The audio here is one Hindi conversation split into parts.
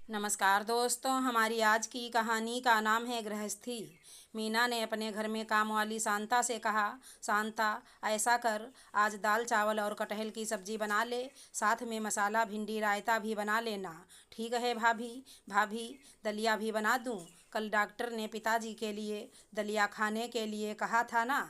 नमस्कार दोस्तों, हमारी आज की कहानी का नाम है गृहस्थी। मीना ने अपने घर में काम वाली शांता से कहा, शांता ऐसा कर, आज दाल चावल और कटहल की सब्जी बना ले, साथ में मसाला भिंडी रायता भी बना लेना। ठीक है भाभी। भाभी, दलिया भी बना दूं? कल डॉक्टर ने पिताजी के लिए दलिया खाने के लिए कहा था ना।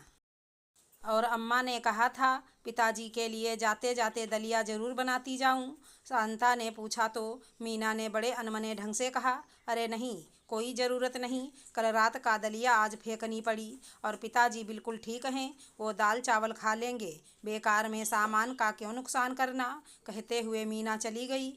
और अम्मा ने कहा था पिताजी के लिए जाते जाते दलिया ज़रूर बनाती जाऊं। शांता ने पूछा तो मीना ने बड़े अनमने ढंग से कहा, अरे नहीं, कोई ज़रूरत नहीं। कल रात का दलिया आज फेंकनी पड़ी और पिताजी बिल्कुल ठीक हैं, वो दाल चावल खा लेंगे। बेकार में सामान का क्यों नुकसान करना। कहते हुए मीना चली गई।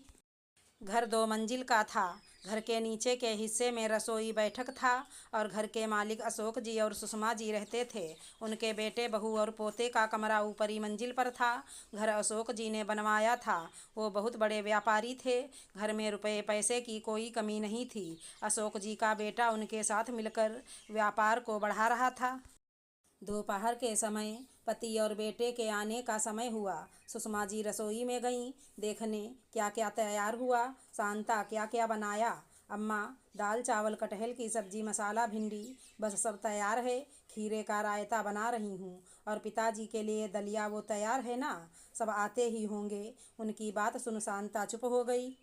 घर 2 मंजिल का था। घर के नीचे के हिस्से में रसोई बैठक था और घर के मालिक अशोक जी और सुषमा जी रहते थे। उनके बेटे बहू और पोते का कमरा ऊपरी मंजिल पर था। घर अशोक जी ने बनवाया था। वो बहुत बड़े व्यापारी थे। घर में रुपए पैसे की कोई कमी नहीं थी। अशोक जी का बेटा उनके साथ मिलकर व्यापार को बढ़ा रहा था। दोपहर के समय पति और बेटे के आने का समय हुआ। सुषमा जी रसोई में गईं देखने क्या क्या तैयार हुआ। शांता, क्या क्या बनाया? अम्मा, दाल चावल कटहल की सब्जी मसाला भिंडी बस सब तैयार है। खीरे का रायता बना रही हूँ और पिताजी के लिए दलिया वो तैयार है ना, सब आते ही होंगे। उनकी बात सुन शांता चुप हो गई।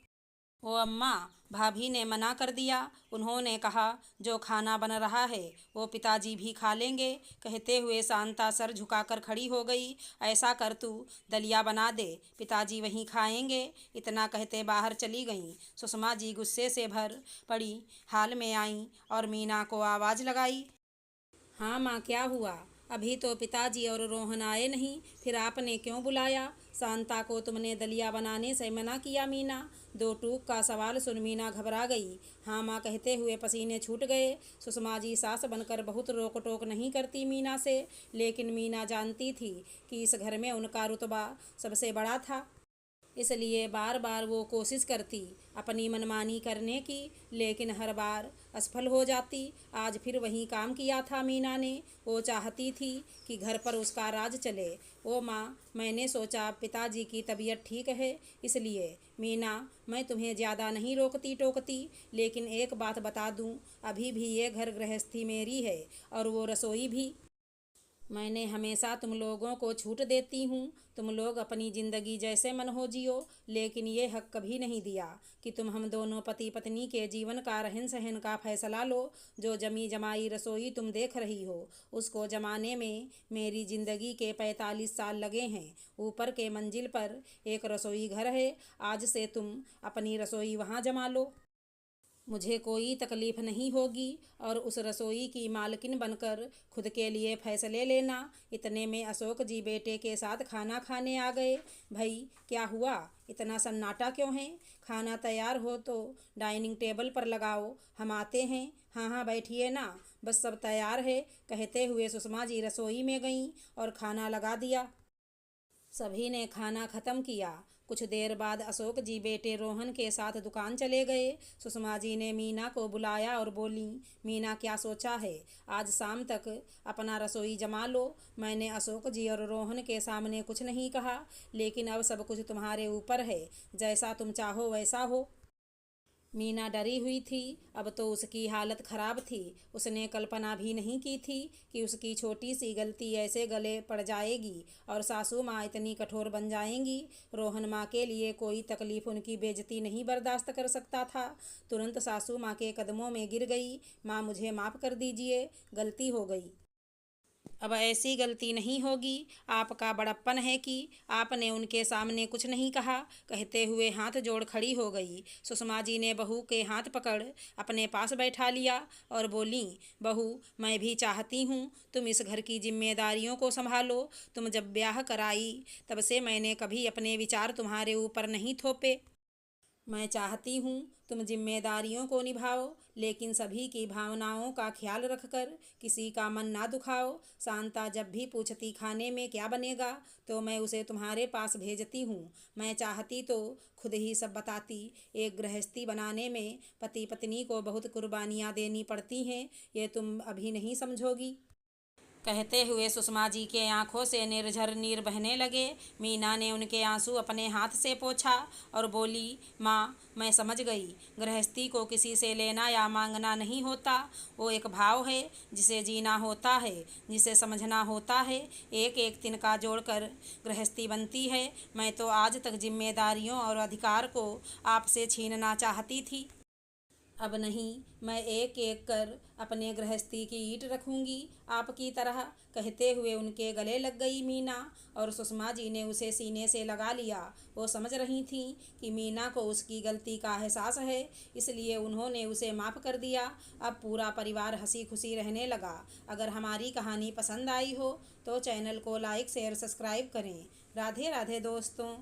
ओ अम्मा, भाभी ने मना कर दिया। उन्होंने कहा जो खाना बन रहा है वो पिताजी भी खा लेंगे। कहते हुए शांता सर झुकाकर खड़ी हो गई। ऐसा कर तू दलिया बना दे, पिताजी वहीं खाएंगे। इतना कहते बाहर चली गईं। सुषमा जी गुस्से से भर पड़ी हाल में आईं और मीना को आवाज़ लगाई। हाँ माँ, क्या हुआ? अभी तो पिताजी और रोहन आए नहीं, फिर आपने क्यों बुलाया? शांता को तुमने दलिया बनाने से मना किया मीना? दो टूक का सवाल सुन मीना घबरा गई। हाँ माँ कहते हुए पसीने छूट गए। सुषमा जी सास बनकर बहुत रोक टोक नहीं करती मीना से, लेकिन मीना जानती थी कि इस घर में उनका रुतबा सबसे बड़ा था। इसलिए बार बार वो कोशिश करती अपनी मनमानी करने की, लेकिन हर बार असफल हो जाती। आज फिर वही काम किया था मीना ने। वो चाहती थी कि घर पर उसका राज चले। ओ माँ, मैंने सोचा पिताजी की तबीयत ठीक है, इसलिए। मीना, मैं तुम्हें ज़्यादा नहीं रोकती टोकती, लेकिन एक बात बता दूँ, अभी भी ये घर गृहस्थी मेरी है और वो रसोई भी। मैंने हमेशा तुम लोगों को छूट देती हूँ, तुम लोग अपनी ज़िंदगी जैसे मन हो जियो, लेकिन ये हक कभी नहीं दिया कि तुम हम दोनों पति पत्नी के जीवन का रहन सहन का फैसला लो। जो जमी जमाई रसोई तुम देख रही हो, उसको जमाने में मेरी ज़िंदगी के 45 साल लगे हैं। ऊपर के मंजिल पर एक रसोई घर है, आज से तुम अपनी रसोई वहाँ जमा लो। मुझे कोई तकलीफ़ नहीं होगी और उस रसोई की मालकिन बनकर खुद के लिए फ़ैसले लेना। इतने में अशोक जी बेटे के साथ खाना खाने आ गए। भाई, क्या हुआ? इतना सन्नाटा क्यों है? खाना तैयार हो तो डाइनिंग टेबल पर लगाओ, हम आते हैं। हाँ हाँ, बैठिए ना, बस सब तैयार है। कहते हुए सुषमा जी रसोई में गईं और खाना लगा दिया। सभी ने खाना खत्म किया। कुछ देर बाद अशोक जी बेटे रोहन के साथ दुकान चले गए। सुषमा जी ने मीना को बुलाया और बोली, मीना क्या सोचा है? आज शाम तक अपना रसोई जमा लो। मैंने अशोक जी और रोहन के सामने कुछ नहीं कहा, लेकिन अब सब कुछ तुम्हारे ऊपर है, जैसा तुम चाहो वैसा हो। मीना डरी हुई थी। अब तो उसकी हालत खराब थी। उसने कल्पना भी नहीं की थी कि उसकी छोटी सी गलती ऐसे गले पड़ जाएगी और सासू माँ इतनी कठोर बन जाएंगी। रोहन माँ के लिए कोई तकलीफ़ उनकी बेइज्जती नहीं बर्दाश्त कर सकता था। तुरंत सासू माँ के कदमों में गिर गई। माँ, मुझे माफ़ कर दीजिए, गलती हो गई। अब ऐसी गलती नहीं होगी। आपका बड़प्पन है कि आपने उनके सामने कुछ नहीं कहा। कहते हुए हाथ जोड़ खड़ी हो गई। सुषमा जी ने बहू के हाथ पकड़ अपने पास बैठा लिया और बोली, बहू, मैं भी चाहती हूँ तुम इस घर की जिम्मेदारियों को संभालो। तुम जब ब्याह कराई तब से मैंने कभी अपने विचार तुम्हारे ऊपर नहीं थोपे। मैं चाहती हूँ तुम जिम्मेदारियों को निभाओ, लेकिन सभी की भावनाओं का ख्याल रखकर किसी का मन ना दुखाओ। शांता जब भी पूछती खाने में क्या बनेगा, तो मैं उसे तुम्हारे पास भेजती हूँ। मैं चाहती तो खुद ही सब बताती। एक गृहस्थी बनाने में पति पत्नी को बहुत कुर्बानियाँ देनी पड़ती हैं, ये तुम अभी नहीं समझोगी। कहते हुए सुषमा जी के आंखों से निर्झर नीर बहने लगे। मीना ने उनके आंसू अपने हाथ से पोंछा और बोली, माँ, मैं समझ गई। गृहस्थी को किसी से लेना या मांगना नहीं होता, वो एक भाव है जिसे जीना होता है, जिसे समझना होता है। एक एक तिनका जोड़कर गृहस्थी बनती है। मैं तो आज तक जिम्मेदारियों और अधिकार को आपसे छीनना चाहती थी। अब नहीं, मैं एक एक कर अपने गृहस्थी की ईंट रखूंगी आपकी तरह। कहते हुए उनके गले लग गई मीना, और सुषमा जी ने उसे सीने से लगा लिया। वो समझ रही थीं कि मीना को उसकी गलती का एहसास है, इसलिए उन्होंने उसे माफ़ कर दिया। अब पूरा परिवार हंसी खुशी रहने लगा। अगर हमारी कहानी पसंद आई हो तो चैनल को लाइक शेयर सब्सक्राइब करें। राधे राधे दोस्तों।